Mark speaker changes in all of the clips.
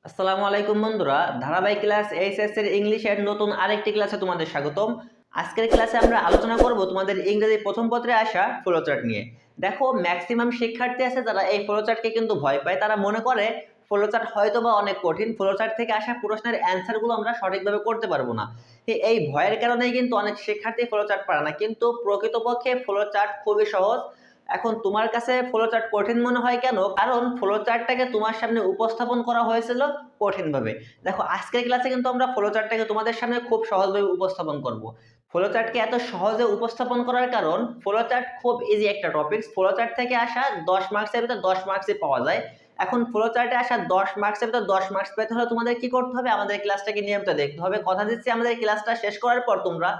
Speaker 1: আসসালামু আলাইকুম বন্ধুরা, ধারাবাহিক ক্লাস এইচএসসি এর ইংলিশের নতুন আরেকটি ক্লাসে তোমাদের স্বাগতম। আজকের ক্লাসে আমরা আলোচনা করব তোমাদের ইংরেজি প্রথম পত্রে আসা ফ্লোচার্ট নিয়ে। দেখো, ম্যাক্সিমাম শিক্ষার্থী আছে যারা এই ফ্লোচার্টকে কিন্তু ভয় পায়। তারা মনে করে ফ্লোচার্ট হয়তোবা অনেক কঠিন, ফ্লোচার্ট থেকে আসা প্রশ্নের অ্যান্সারগুলো আমরা সঠিকভাবে করতে পারবো না। এই ভয়ের কারণেই কিন্তু অনেক শিক্ষার্থী ফ্লোচার্ট পারে না, কিন্তু প্রকৃতপক্ষে ফ্লোচার্ট খুবই সহজ। এখন তোমার কাছে ফ্লোচার্ট কঠিন মনে হয় কেন? কারণ ফ্লোচার্টটাকে তোমার সামনে উপস্থাপন করা হয়েছিল কঠিন ভাবে। দেখো, আজকের ক্লাসে কিন্তু আমরা ফ্লোচার্টটাকে তোমাদের সামনে খুব সহজভাবে উপস্থাপন করব। ফ্লোচার্টকে এত সহজে উপস্থাপন করার কারণ, ফ্লোচার্ট খুব ইজি একটা টপিক। ফ্লোচার্ট থেকে আসা 10 মার্কসের ভিতরে 10 মার্কসই পাওয়া যায়। এখন ফ্লোচার্টে আসা 10 মার্কসের ভিতরে 10 মার্কস পেতে হলে তোমাদের কি করতে হবে? আমাদের ক্লাসটাকে নিয়মিত দেখতে হবে। কথা দিচ্ছি, আমাদের ক্লাসটা শেষ করার পর তোমরা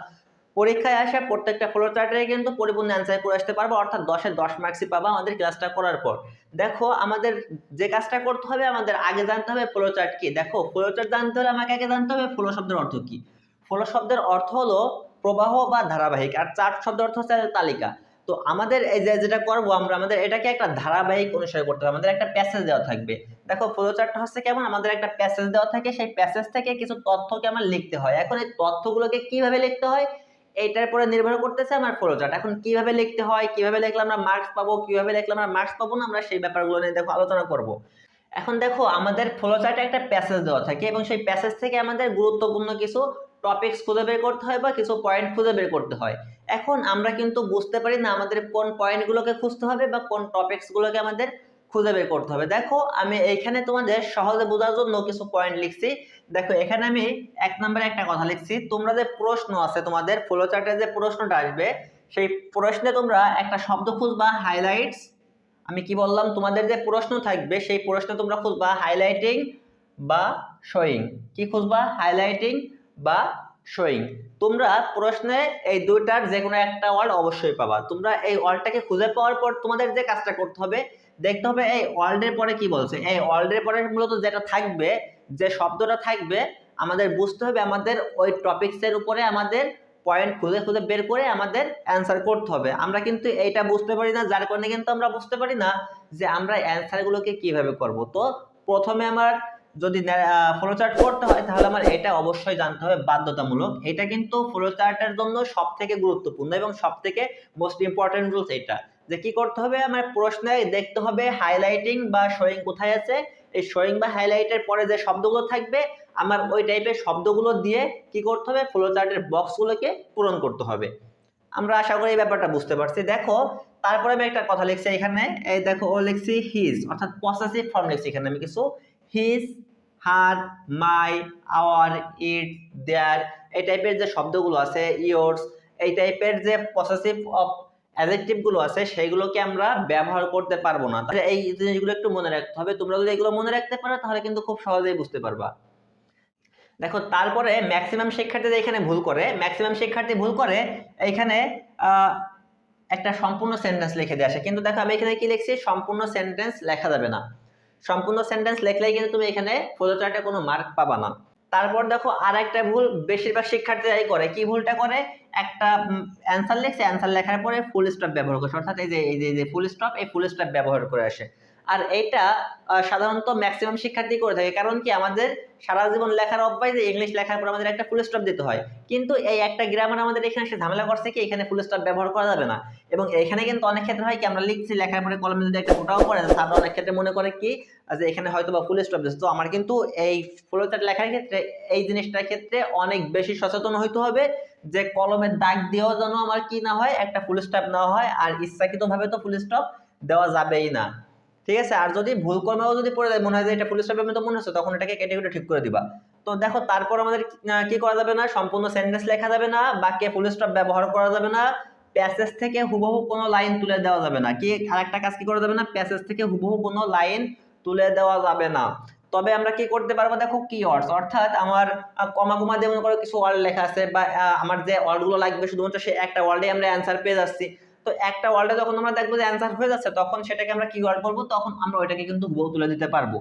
Speaker 1: পরীক্ষায় আসা প্রত্যেকটা ফ্লোচার্টে কিন্তু পরিপূর্ণ অ্যান্সার করে আসতে পারবো, অর্থাৎ 10 এর 10 মার্কসই পাবা আমাদের ক্লাসটা করার পর। দেখো, আমাদের যে কাজটা করতে হবে, আমাদের আগে জানতে হবে ফ্লোচার্ট কি। দেখো, ফ্লোচার্ট জানতে হলে আমাকে আগে জানতে হবে ফ্লো শব্দের অর্থ কি। ফ্লো শব্দের অর্থ হলো প্রবাহ বা ধারাবাহিক, আর চার্ট শব্দের অর্থ হচ্ছে তালিকা। তো আমাদের এই যেটা করবো, আমাদের এটাকে একটা ধারাবাহিক অনুসরণ করতে হবে। আমাদের একটা প্যাসেজ দেওয়া থাকবে। দেখো, ফ্লোচার্টটা হচ্ছে কেমন, আমাদের একটা প্যাসেজ দেওয়া থাকে, সেই প্যাসেজ থেকে কিছু তথ্যকে আমার লিখতে হয়। এখন এই তথ্যগুলোকে কিভাবে লিখতে হয় এইটার উপরে নির্ভর করতেছে আমার ফ্লোচার্ট। এখন কিভাবে লিখতে হয়, কিভাবে লিখলে আমরা মার্কস পাবো, কিভাবে লিখলে আমরা মার্কস পাবো না, আমরা সেই ব্যাপারগুলো নিয়ে দেখো আলোচনা করব। এখন দেখো, আমাদের ফ্লোচার্টে একটা প্যাসেজ দেওয়া থাকে এবং সেই প্যাসেজ থেকে আমাদের গুরুত্বপূর্ণ কিছু টপিকস খুঁজে বের করতে হয় বা কিছু পয়েন্ট খুঁজে বের করতে হয়। এখন আমরা কিন্তু বুঝতে পারি না আমাদের কোন পয়েন্টগুলোকে খুঁজতে হবে বা কোন টপিকসগুলোকে আমাদের খুঁজে বের করতে হবে। দেখো, আমি এইখানে তোমাদের সহজে বোঝার জন্য কিছু পয়েন্ট লিখছি। দেখো, এখানে আমি 1 নম্বরে একটা কথা লিখছি। তোমরা যে প্রশ্ন আছে, তোমাদের ফ্লোচার্টে যে প্রশ্নটা আসবে, সেই প্রশ্নে তোমরা একটা শব্দ খুঁজবা হাইলাইটস। আমি কি বললাম, তোমাদের যে প্রশ্ন থাকবে সেই প্রশ্নে তোমরা খুঁজবা হাইলাইটিং বা শোয়িং। কি খুঁজবা? হাইলাইটিং বা শোয়িং। তোমরা প্রশ্নে এই দুইটার যে কোনো একটা ওয়ার্ড অবশ্যই পাবা। তোমরা এই ওয়ার্ডটাকে খুঁজে পাওয়ার পর তোমাদের যে কাজটা করতে হবে, দেখতে হবে এই ওয়ার্ডের পরে কি বলছে। এই ওয়ার্ডের পরে মূলত যেটা থাকবে, যে শব্দটা থাকবে, আমাদের বুঝতে হবে আমাদের ওই টপিকসের উপরে আমাদের পয়েন্ট খুঁজে খুঁজে বের করে আমাদের অ্যান্সার করতে হবে। আমরা কিন্তু এইটা বুঝতে পারি না, যার কারণে কিন্তু আমরা বুঝতে পারি না যে আমরা অ্যান্সারগুলোকে কিভাবে করব। তো প্রথমে আমার যদি ফ্লোচার্ট করতে হয়, তাহলে আমার এটা অবশ্যই জানতে হবে বাধ্যতামূলক। এটা কিন্তু ফ্লোচার্টের জন্য সব থেকে গুরুত্বপূর্ণ এবং সব থেকে মোস্ট ইম্পর্টেন্ট রুলস এটা, যে কি করতে হবে, আমার প্রশ্নে দেখতে হবে হাইলাইটিং বা শোয়িং কোথায় আছে। এই শোয়িং বা হাইলাইটের পরে যে শব্দগুলো থাকবে, আমার ওই টাইপের শব্দগুলো দিয়ে কি করতে হবে, ফ্লোচার্টের বক্সগুলোকে পূরণ করতে হবে। আমরা আশা করি এই ব্যাপারটা বুঝতে পারছি। দেখো, তারপরে আমি একটা কথা লিখছি এখানে। এই দেখো, ও লিখছি হিজ, অর্থাৎ পসেসিভ ফর্ম লিখছি এখানে আমি কিছু। হিজ, হার, মাই, আওয়ার, ইট, দেয়ার, এই টাইপের যে শব্দগুলো আছে, ইয়োরস, এই টাইপের যে পসেসিভ অফ অ্যাডজেক্টিভ গুলো আছে, সেইগুলোকে আমরা ব্যবহার করতে পারবো না। তাহলে এই জিনিসগুলো একটু মনে রাখতে হবে। তোমরা যদি এগুলো মনে রাখতে পারো, তাহলে কিন্তু খুব সহজেই বুঝতে পারবা। দেখো, তারপরে ম্যাক্সিমাম শিক্ষার্থীদের এখানে ভুল করে, এইখানে একটা সম্পূর্ণ সেন্টেন্স লিখে দিয়ে আসে। কিন্তু দেখো, আমি এখানে কি লিখছি, সম্পূর্ণ সেন্টেন্স লেখা যাবে না। সম্পূর্ণ সেন্টেন্স লিখলেই কিন্তু তুমি এখানে ফ্লোচার্টে কোনো মার্ক পাবা না। তারপর দেখো, আর একটা ভুল বেশিরভাগ শিক্ষার্থীরাই করে। কি ভুলটা করে? একটা অ্যান্সার লিখছে, অ্যান্সার লেখার পরে ফুল স্টপ ব্যবহার করছে, অর্থাৎ এই যে ফুল স্টপ, এই ফুল স্টপ ব্যবহার করে আসে। আর এইটা সাধারণত ম্যাক্সিমাম শিক্ষার্থী করে থাকে। কারণ কি, আমাদের সারা জীবন লেখার অভ্যাস যে ইংলিশ লেখার পর আমাদের একটা ফুল স্টপ দিতে হয়, কিন্তু এই একটা গ্রামার আমাদের এখানে সে ঝামেলা করছে কি, এখানে ফুল স্টপ ব্যবহার করা যাবে না। এবং এখানে কিন্তু অনেক ক্ষেত্রে হয় কি, আমরা লিখছি, লেখার পরে কলমে যদি একটা ফোঁটাও পড়ে, তাহলে অনেক ক্ষেত্রে মনে করে কি যে এখানে হয়তো বা ফুল স্টপ দিচ্ছে। তো আমার কিন্তু এই ফ্লোচার্ট লেখার ক্ষেত্রে এই জিনিসটার ক্ষেত্রে অনেক বেশি সচেতন হইতে হবে, যে কলমের দাগ দিয়েও যেন আমার কি না হয়, একটা ফুল স্টপ না হয়। আর ইচ্ছাকৃতভাবে তো ফুল স্টপ দেওয়া যাবেই না, ঠিক আছে? আর যদি ভুল কর্মেও যদি পড়ে যায়, মনে হয় যে এটা ফুল স্টপের মতো মনে হচ্ছে, তখন এটাকে কেটে কেটে ঠিক করে দিবা। তো দেখো, তারপর আমাদের কি করা যাবে না, সম্পূর্ণ সেন্টেন্স লেখা যাবে না, বাক্যে ফুল স্টপ ব্যবহার করা যাবে না, প্যাসেজ থেকে হুবহু কোনো লাইন তুলে দেওয়া যাবে না। কি আরেকটা কাজ কি করা যাবে না, প্যাসেজ থেকে হুবহু কোনো লাইন তুলে দেওয়া যাবে না। তবে আমরা কি করতে পারবো, দেখো, কিওয়ার্ডস, অর্থাৎ আমার কমা কমা দিয়ে মনে করো কিছু ওয়ার্ড লেখা আছে, বা আমার যে ওয়ার্ডগুলো লাগবে শুধুমাত্র সেই একটা ওয়ার্ডে আমরা অ্যান্সার পেয়ে যাচ্ছি। তো একটা ওয়ার্ডে যখন আমরা দেখবো যে অ্যান্সার হয়ে যাচ্ছে, তখন সেটাকে আমরা কিওয়ার্ড বলবো, তখন আমরা ওইটাকে কিন্তু হুবহু তুলে দিতে পারবো,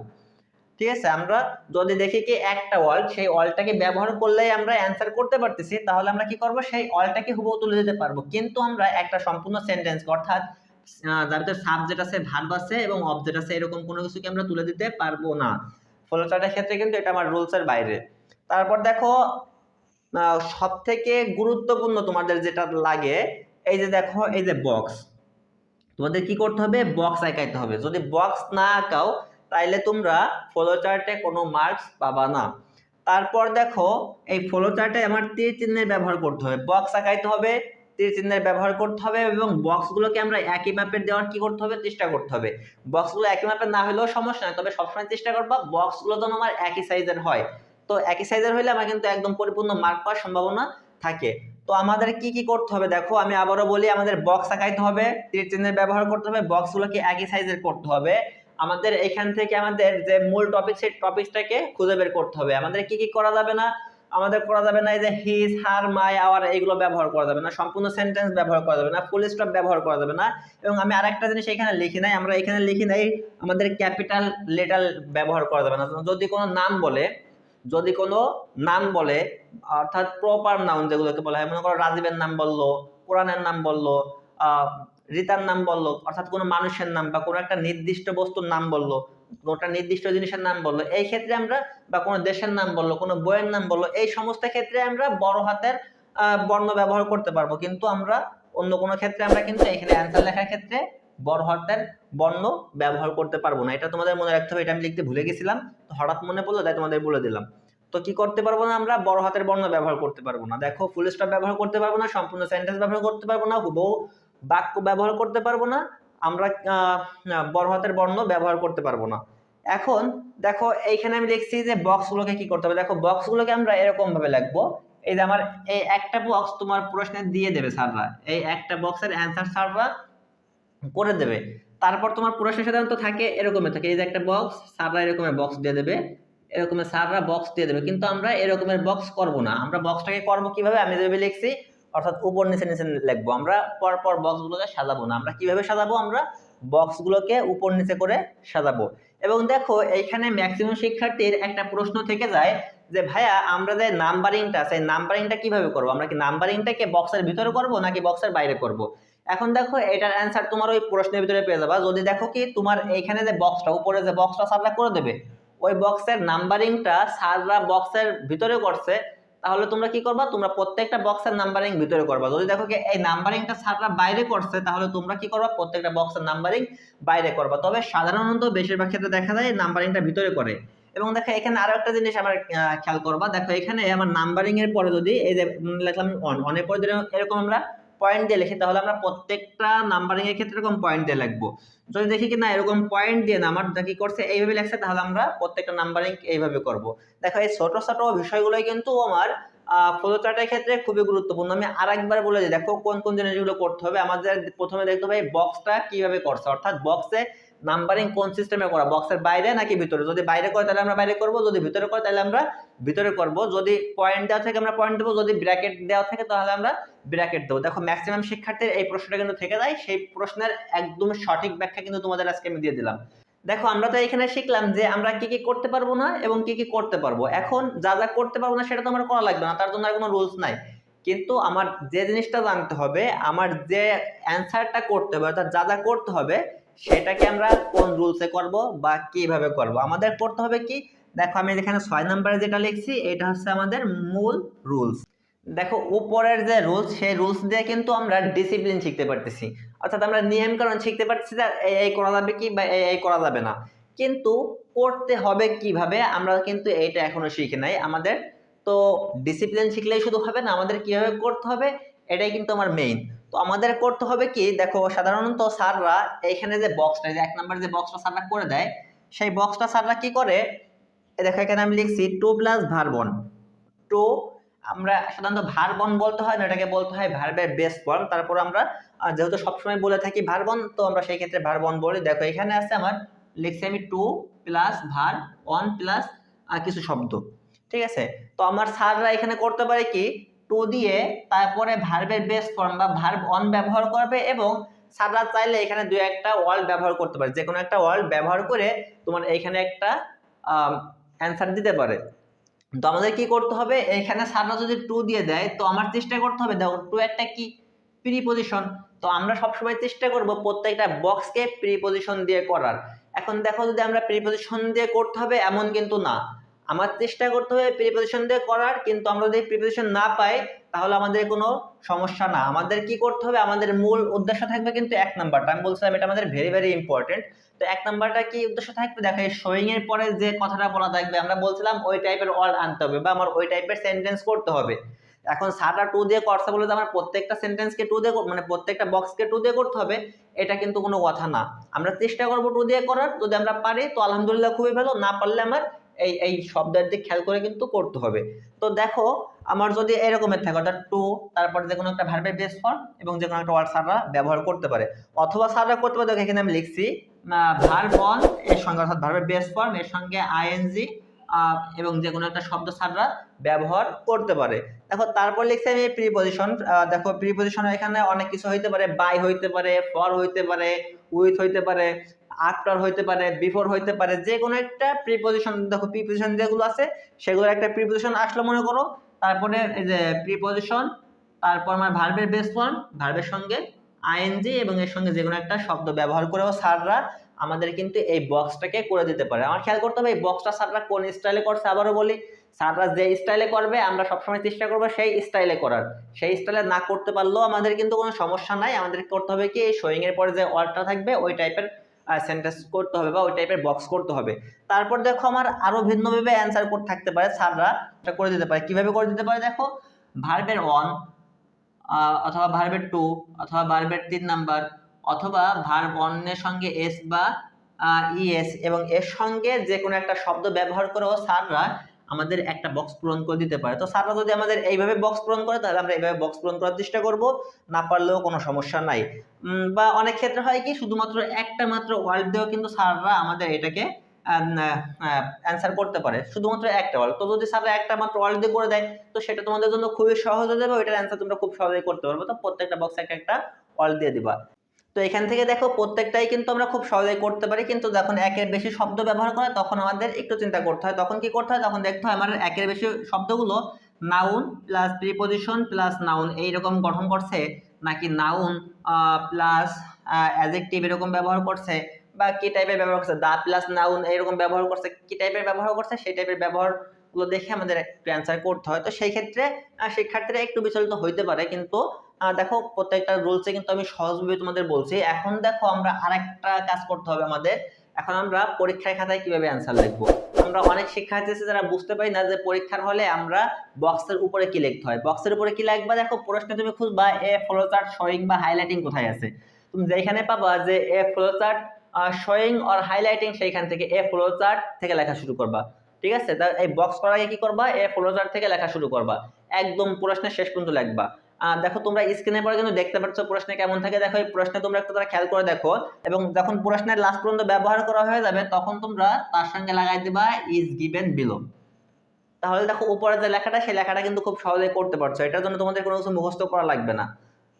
Speaker 1: ঠিক আছে? আমরা যদি দেখি কি একটা ওয়ার্ড, সেই ওয়ার্ডটাকে ব্যবহার করলেই আমরা অ্যান্সার করতে পারতেছি, তাহলে আমরা কি করব, সেই ওয়ার্ডটাকে হুবহু তুলে দিতে পারবো। কিন্তু আমরা একটা সম্পূর্ণ সেন্টেন্স, অর্থাৎ যার ভিতরে সাবজেক্ট আছে, ভার্ব আছে এবং অবজেক্ট আছে, এরকম কোনো কিছুকে আমরা তুলে দিতে পারবো না। ফ্লোচার্টের ক্ষেত্রে কিন্তু এটা আমার রুলসের বাইরে। তারপর দেখো সব থেকে গুরুত্বপূর্ণ তোমাদের যেটা লাগে, এই যে দেখো এই যে বক্স, তোমাদের কি করতে হবে, বক্স আঁকাইতে হবে। যদি বক্স না আঁকাও তাইলে তোমরা ফ্লোচার্টে কোনো মার্কস পাবা না। তারপর দেখো এই ফ্লোচার্টে আমার তীর চিহ্নের ব্যবহার করতে হবে, বক্স আঁকাইতে হবে, তীর চিহ্নের ব্যবহার করতে হবে এবং বক্সগুলোকে আমরা একই মাপের দেওয়ার কি করতে হবে, চেষ্টা করতে হবে। বক্সগুলো একই মাপের না হলেও সমস্যা নয়, তবে সবসময় চেষ্টা করবা বক্সগুলো যেন আমার একই সাইজের হয়। তো একই সাইজের হলে আমার কিন্তু একদম পরিপূর্ণ মার্ক পাওয়ার সম্ভাবনা থাকে। তো আমাদের কি কি করতে হবে দেখো, আমি আবারও বলি, আমাদের বক্স আঁকাইতে হবে, তীর চিহ্নের ব্যবহার করতে হবে, বক্সগুলোকে একই সাইজের করতে হবে। আমাদের এখান থেকে আমাদের যে মূল টপিক, সেই টপিকটাকে খুঁজে বের করতে হবে। আমাদের কি কি করা যাবে না, আমাদের করা যাবে না এই যে হিজ, হার, মাই, আওয়ার, এইগুলো ব্যবহার করা যাবে না, সম্পূর্ণ সেন্টেন্স ব্যবহার করা যাবে না, ফুল স্টপ ব্যবহার করা যাবে না। এবং আমি আরেকটা জিনিস এখানে লিখি নাই, আমরা এখানে লিখি নাই আমাদের ক্যাপিটাল লেটার ব্যবহার করা যাবে না। যদি কোনো নাম বলে, যদি কোনো নাম বলে অর্থাৎ প্রপার নাউন যেগুলোকে বলা হয়, মনে করো রাজীবের নাম বললো, কোরআনের নাম বললো, রিতার নাম বললো, অর্থাৎ কোনো মানুষের নাম বা কোনো একটা নির্দিষ্ট বস্তুর নাম বললো, একটা নির্দিষ্ট জিনিসের নাম বললো, এই ক্ষেত্রে আমরা, বা কোনো দেশের নাম বললো, কোনো বইয়ের নাম বললো, এই সমস্ত ক্ষেত্রে আমরা বড় হাতের বর্ণ ব্যবহার করতে পারবো। কিন্তু আমরা অন্য কোনো ক্ষেত্রে আমরা কিন্তু এখানে অ্যান্সার লেখার ক্ষেত্রে বড় হাতের বর্ণ ব্যবহার করতে পারবো না। এটা তোমাদের মনে রাখতে হবে, এটা আমি লিখতে ভুলে গেছিলাম, তো হঠাৎ মনে পড়লো তাই তোমাদের বলে দিলাম। তো কি করতে পারবো না, আমরা বড় হাতের বর্ণ ব্যবহার করতে পারবো না। দেখো ফুল স্টপ ব্যবহার করতে পারবো না, সম্পূর্ণ সেন্টেন্স ব্যবহার করতে পারবো না, হুবহু বাক্য ব্যবহার করতে পারবো না, আমরা বড় হাতের বর্ণ ব্যবহার করতে পারবো না। এখন দেখো এইখানে আমি লিখছি যে বক্সগুলোকে কি করতে হবে। দেখো বক্সগুলোকে আমরা এরকম ভাবে লিখবো, এই যে আমার এই একটা বক্স তোমার প্রশ্নে দিয়ে দেবে স্যাররা, এই একটা বক্সের অ্যান্সার স্যাররা করে দেবে। তারপর তোমার প্রশ্নের সাধারণত থাকে এরকমই থাকে, এই যে একটা বক্স, স্যাররা এরকমের বক্স দিয়ে দেবে, এরকমের স্যাররা বক্স দিয়ে দেবে, কিন্তু আমরা এরকমের বক্স করব না। আমরা বক্সটাকে করব কিভাবে, আমি যেভাবে লিখছি অর্থাৎ উপর নিচে নিচে লিখবো, আমরা পর পর বক্সগুলোকে সাজাবো না। আমরা কিভাবে সাজাবো, আমরা বক্সগুলোকে উপর নিচে করে সাজাবো। এবং দেখো এইখানে ম্যাক্সিমাম শিক্ষার্থীর একটা প্রশ্ন থেকে যায় যে ভাইয়া আমরা যে নাম্বারিংটা আছে, নাম্বারিংটা কিভাবে করবো, আমরা কি নাম্বারিংটাকে বক্সের ভিতরে করব নাকি বক্সের বাইরে করব। এখন দেখো এটার অ্যান্সার তোমার ওই প্রশ্নের ভিতরে পেয়ে যাবা। যদি দেখো কি তোমার এইখানে যে বক্সটা, উপরে যে বক্সটা স্যাররা করে দেবে, ওই বক্সের নাম্বারিংটা স্যাররা বক্সের ভিতরে করছে, তাহলে তোমরা কি করবা, তোমরা প্রত্যেকটা বক্সের নাম্বারিং ভিতরে করবা। যদি দেখো কি এই নাম্বারিংটা স্যাররা বাইরে করছে, তাহলে তোমরা কি করবা, প্রত্যেকটা বক্সের নাম্বারিং বাইরে করবা। তবে সাধারণত বেশিরভাগ ক্ষেত্রে দেখা যায় নাম্বারিংটা ভিতরে করে। এবং দেখো এখানে আরো একটা জিনিস আমার খেয়াল করবা, দেখো এখানে আমার নাম্বারিং এর পরে যদি এই যে লিখলাম অন এর পরে যদি এরকম আমরা পয়েন্ট দিয়ে লিখি, তাহলে আমরা প্রত্যেকটা নাম্বারিং এর ক্ষেত্রে এরকম পয়েন্ট দিয়ে লিখবো। যদি দেখি কি না এরকম পয়েন্ট দিয়ে না, আমার কি করছে এইভাবে লিখছে, তাহলে আমরা প্রত্যেকটা নাম্বারিং এইভাবে করব। দেখো এই ছোট ছোট বিষয়গুলোই কিন্তু আমার ফ্লোচার্টের ক্ষেত্রে খুবই গুরুত্বপূর্ণ। আমি আরেকবার বলে দিই, দেখো কোন কোন জিনিসগুলো করতে হবে। আমাদের প্রথমে দেখতে হবে বক্সটা কিভাবে করছে, অর্থাৎ বক্সে নাম্বারিং কোন সিস্টেমে করা, বক্সের বাইরে নাকি ভিতরে। যদি বাইরে করে তাহলে আমরা বাইরে করব, যদি ভিতরে করে তাহলে আমরা ভিতরে করব। যদি পয়েন্ট দেওয়া থাকে আমরা পয়েন্ট দেবো, যদি ব্র্যাকেট দেওয়া থাকে তাহলে আমরা ব্র্যাকেট দেবো। দেখো ম্যাক্সিমাম শিক্ষার্থীর এই প্রশ্নটা কিন্তু থেকে যায়, সেই প্রশ্নের একদম সঠিক ব্যাখ্যা কিন্তু তোমাদের আজকে আমি দিয়ে দিলাম। দেখো আমরা তো এখানে শিখলাম যে আমরা কি কি করতে পারবো না এবং কি কি করতে পারবো। এখন যা যা করতে পারবো না সেটা তো আমার করা লাগবে না, তার জন্য আর কোনো রুলস নাই। কিন্তু আমার যে জিনিসটা জানতে হবে, আমার যে অ্যান্সারটা করতে হবে, অর্থাৎ যা যা করতে হবে সেটাকে আমরা কোন রুলসে করব বা কিভাবে করব। আমাদের করতে হবে কি, দেখো আমি এখানে 6 নম্বরে যেটা লিখছি এটা হচ্ছে আমাদের মূল রুলস। দেখো উপরের যে রুলস, সেই রুলস দিয়ে কিন্তু আমরা ডিসিপ্লিন শিখতে পারতেছি, অর্থাৎ আমরা নিয়ম কানুন শিখতে পারতেছি যে এই করা যাবে কি বা এই করা যাবে না। কিন্তু করতে হবে কিভাবে আমরা কিন্তু এইটা এখনো শিখি নাই। আমাদের তো ডিসিপ্লিন শিখলেই শুধু হবে না, আমাদের কিভাবে করতে হবে এটাই কিন্তু আমার মেইন। তো আমাদের করতে হবে কি, দেখো সাধারণত স্যাররা এইখানে যে বক্সটা, যে 1 নম্বরে যে বক্সটা স্যাররা করে দেয়, সেই বক্সটা স্যাররা কি করে, দেখো এখানে আমি লিখছি to plus verb one. To আমরা সাধারণত ভার্ব অন বলতে হয় না, এটাকে বলতে হয় ভার্বের বেস ফর্ম। তারপর আমরা যেহেতু সবসময় বলে থাকি ভার্ব অন, তো আমরা সেই ক্ষেত্রে ভার্ব অন বলি। দেখো এখানে আছে আমার লিখছি আমি to plus verb one plus কিছু শব্দ, ঠিক আছে। তো আমার স্যাররা এখানে করতে পারে কি, টু দিয়ে তারপরে ভার্বের বেস ফর্ম বা ভার্ব অন ব্যবহার করবে, এবং স্যাররা চাইলে এখানে দুই একটা ওয়ার্ড ব্যবহার করতে পারে, যে কোনো একটা ওয়ার্ড ব্যবহার করে তোমার এখানে একটা অ্যান্সার দিতে পারে। তো আমাদের কি করতে হবে, এখানে স্যাররা যদি টু দিয়ে দেয় তো আমার চেষ্টা করতে হবে, দেখো টু একটা কি প্রিপজিশন, তো আমরা সবসময় চেষ্টা করব প্রত্যেকটা বক্সকে প্রিপজিশন দিয়ে করার। এখন দেখো যদি আমরা প্রিপজিশন দিয়ে করতে হবে এমন কিন্তু না, আমার চেষ্টা করতে হবে প্রিপজিশন দিয়ে করার, কিন্তু আমরা যদি প্রিপজিশন না পাই তাহলে আমাদের কোনো সমস্যা না। আমাদের কি করতে হবে, আমাদের মূল উদ্দেশ্য থাকবে কিন্তু 1 নাম্বারটা, আমি বলছিলাম এটা আমাদের ভেরি ভেরি ইম্পর্টেন্ট। তো 1 নাম্বারটা কি উদ্দেশ্য থাকবে, দেখো এই শোয়িং এর পরে যে কথাটা বলা থাকবে আমরা বলছিলাম ওই টাইপের ওয়ার্ড আনতে হবে বা আমার ওই টাইপের সেন্টেন্স করতে হবে। এখন সাটা 2 দিয়ে করছে বলে যে আমার প্রত্যেকটা সেন্টেন্সকে 2 দিয়ে মানে প্রত্যেকটা বক্সকে 2 দিয়ে করতে হবে, এটা কিন্তু কোনো কথা না। আমরা চেষ্টা করব 2 দিয়ে করার, যদি আমরা পারি তো আলহামদুলিল্লাহ খুবই ভালো, না পারলে আমার এই শব্দের দিক খেয়াল করে কিন্তু করতে হবে। তো দেখো আমার যদি এরকমের থাকে অর্থাৎ টু তারপর যে কোনো একটা ভার্বের বেস ফর্ম এবং যে কোনো একটা ওয়ার্ড স্যাররা ব্যবহার করতে পারে, অথবা স্যাররা করতে পারে। দেখো এখানে আমি লিখছি ভার্ব অন এর সঙ্গে অর্থাৎ ভার্বের বেস ফর্ম এর সঙ্গে আইএনজি এবং যে কোনো একটা শব্দ স্যাররা ব্যবহার করতে পারে। দেখো তারপর লিখছি আমি প্রিপজিশন। দেখো প্রিপজিশন এখানে অনেক কিছু হইতে পারে, বাই হইতে পারে, ফর হইতে পারে, উইথ হইতে পারে, আফটার হইতে পারে, বিফোর হইতে পারে, যে কোনো একটা প্রিপজিশন। দেখো প্রিপজিশন যেগুলো আছে সেগুলোর একটা প্রিপজিশন আসলো মনে করো, তারপরে এই যে প্রিপজিশন, তারপর আমার ভার্বের বেস ফর্ম, ভার্বের সঙ্গে আইএনজি এবং এর সঙ্গে যে কোনো একটা শব্দ ব্যবহার করেও স্যাররা আমাদের কিন্তু এই বক্সটাকে করে দিতে পারে। আমার খেয়াল করতে হবে এই বক্সটা স্যাররা কোন স্টাইলে করছে। আবারও বলি, স্যাররা যে স্টাইলে করবে আমরা সবসময় চেষ্টা করবো সেই স্টাইলে করার। সেই স্টাইলে না করতে পারলেও আমাদের কিন্তু কোনো সমস্যা নাই, আমাদের করতে হবে কি এই শোয়িং এর পরে যে ওয়ার্ডটা থাকবে ওই টাইপের সেন্টেন্স করতে হবে বা ওই টাইপের বক্স করতে হবে। তারপর দেখো আমার আরো ভিন্নভাবে অ্যান্সার কোড থাকতে পারে, স্যাররা এটা করে দিতে পারে। কিভাবে করে দিতে পারে, দেখো ভার্বের অন অথবা ভার্বের টু অথবা ভার্বের 3 নাম্বার অথবা ভার্ব অনের সঙ্গে এস বা ইএস এবং এর সঙ্গে যে কোনো একটা শব্দ ব্যবহার করেও স্যাররা আমাদের একটা বক্স পূরণ করে দিতে পারে। তো স্যাররা যদি আমাদের এইভাবে বক্স পূরণ করে তাহলে আমরা এইভাবে বক্স পূরণ করার চেষ্টা করব, না পারলেও কোনো সমস্যা নাই। বা অনেক ক্ষেত্রে হয় কি শুধুমাত্র একটা মাত্র ওয়ার্ড দিয়েও কিন্তু স্যাররা আমাদের এটাকে অ্যান্সার করতে পারে, শুধুমাত্র একটা ওয়ার্ড। তো যদি স্যাররা একটা মাত্র ওয়ার্ড দিয়ে করে দেয় তো সেটা তোমাদের জন্য খুবই সহজ হয়ে যাবে, ওইটার অ্যান্সার তোমরা খুব সহজেই করতে পারবে। তো প্রত্যেকটা বক্সে একটা একটা ওয়ার্ড দিয়ে দিবা। তো এখান থেকে দেখো প্রত্যেকটাই কিন্তু আমরা খুব সহজেই করতে পারি, কিন্তু যখন একের বেশি শব্দ ব্যবহার করে তখন আমাদের একটু চিন্তা করতে হয়। তখন কি করতে হয়, তখন দেখতে হয় আমার একের বেশি শব্দগুলো noun plus preposition plus noun এইরকম গঠন করছে, নাকি নাউন প্লাস অ্যাডজেক্টিভ এরকম ব্যবহার করছে, বা কি টাইপের ব্যবহার করছে, দা প্লাস নাউন এরকম ব্যবহার করছে, কি টাইপের ব্যবহার করছে সেই টাইপের ব্যবহারগুলো দেখে আমাদের একটু অ্যান্সার করতে হয়। তো সেই ক্ষেত্রে শিক্ষার্থীরা একটু বিচলিত হইতে পারে, কিন্তু দেখো প্রত্যেকটা রুলসে কিন্তু আমি সহজভাবে তোমাদের বলছি। এখন দেখো আমরা আরেকটা কাজ করতে হবে আমাদের, এখন আমরা পরীক্ষার খাতায় কিভাবে অ্যান্সার লিখবো। আমরা অনেক শিক্ষার্থী আছে যারা বুঝতে পারি না যে পরীক্ষার হলে আমরা বক্সের উপরে কি লিখতে হয়। বক্সের উপরে কি লিখবা, দেখো প্রশ্নে তুমি খুঁজবা এ ফ্লোচার্ট শোয়িং বা হাইলাইটিং কোথায় আছে, তুমি যেখানে পাবা যে এ ফ্লোচার্ট শোয়িং অর হাইলাইটিং সেইখান থেকে এ ফ্লোচার্ট থেকে লেখা শুরু করবা। ঠিক আছে, তা এই বক্স করার আগে কি করবা, এ ফ্লোচার্ট থেকে লেখা শুরু করবা, একদম প্রশ্নের শেষ পর্যন্ত লিখবা। দেখো তোমরা স্ক্রিনের পরে কিন্তু দেখতে পাচ্ছ প্রশ্নে কেমন থাকে। দেখো এই প্রশ্নে তোমরা একটু তারা খেয়াল করে দেখো, এবং যখন প্রশ্নের লাস্ট পর্যন্ত ব্যবহার করা হয়ে যাবে তখন তোমরা তার সঙ্গে লাগাই দিবা ইজ গিভেন বিলো। তাহলে দেখো উপরে যে লেখাটা সেই লেখাটা কিন্তু খুব সহজেই করতে পারছো, এটার জন্য তোমাদের কোনো কিছু মুখস্থ করা লাগবে না।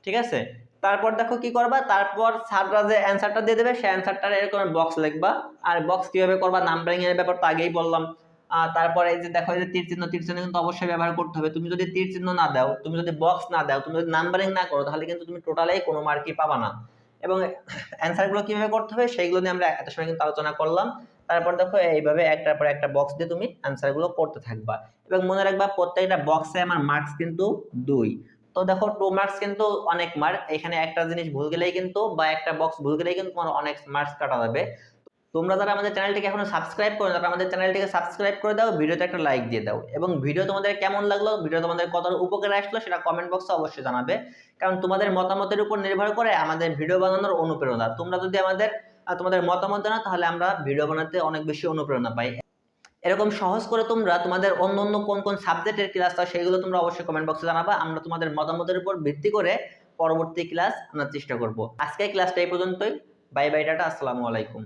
Speaker 1: ঠিক আছে, তারপর দেখো কি করবা, তারপর স্যাররা যে অ্যান্সারটা দিয়ে দেবে সেই অ্যান্সারটার এরকম বক্স লিখবা। আর বক্স কিভাবে করবা, নাম্বারিং এর ব্যাপার তো আগেই বললাম। তারপরে এই যে দেখো এই যে তীর চিহ্ন, তীর চিহ্ন কিন্তু অবশ্যই ব্যবহার করতে হবে। তুমি যদি তীর চিহ্ন না দাও, তুমি যদি বক্স না দাও, তুমি যদি নাম্বারিং না করো তাহলে কিন্তু তুমি টোটালি কোনো মার্কই পাবা না। এবং অ্যান্সারগুলো কিভাবে করতে হবে সেইগুলো নিয়ে আমরা এত সময় কিন্তু আলোচনা করলাম। তারপর দেখো এইভাবে একটার পর একটা বক্স দিয়ে তুমি অ্যান্সারগুলো করতে থাকবা, এবং মনে রাখবা প্রত্যেকটা বক্সে আমার মার্কস কিন্তু 2। তো দেখো 2 মার্কস কিন্তু অনেক মার্ক, এখানে একটা জিনিস ভুল গেলেই কিন্তু বা একটা বক্স ভুল গেলেই কিন্তু তোমার অনেক মার্কস কাটা যাবে। তোমরা যারা আমাদের চ্যানেলটিকে এখনো সাবস্ক্রাইব করো তারা আমাদের চ্যানেলটিকে সাবস্ক্রাইব করে দাও, ভিডিওতে একটা লাইক দিয়ে দাও, এবং ভিডিও তোমাদের কেমন লাগলো, ভিডিও তোমাদের কতটা উপকারে আসলো সেটা কমেন্ট বক্সে অবশ্যই জানাবে। কারণ তোমাদের মতামতের উপর নির্ভর করে আমাদের ভিডিও বানানোর অনুপ্রেরণা। তোমরা যদি তোমাদের মতামত জানাও তাহলে আমরা ভিডিও বানাতে অনেক বেশি অনুপ্রেরণা পাই। এরকম সহজ করে তোমরা তোমাদের অন্য অন্য কোন কোন সাবজেক্টের ক্লাস হয় সেগুলো তোমরা অবশ্যই কমেন্ট বক্সে জানাবা। আমরা তোমাদের মতামতের উপর ভিত্তি করে পরবর্তী ক্লাস আনার চেষ্টা করব। আজকে ক্লাসটা এই পর্যন্তই। বাই বাই, টাটা, আসসালামু আলাইকুম।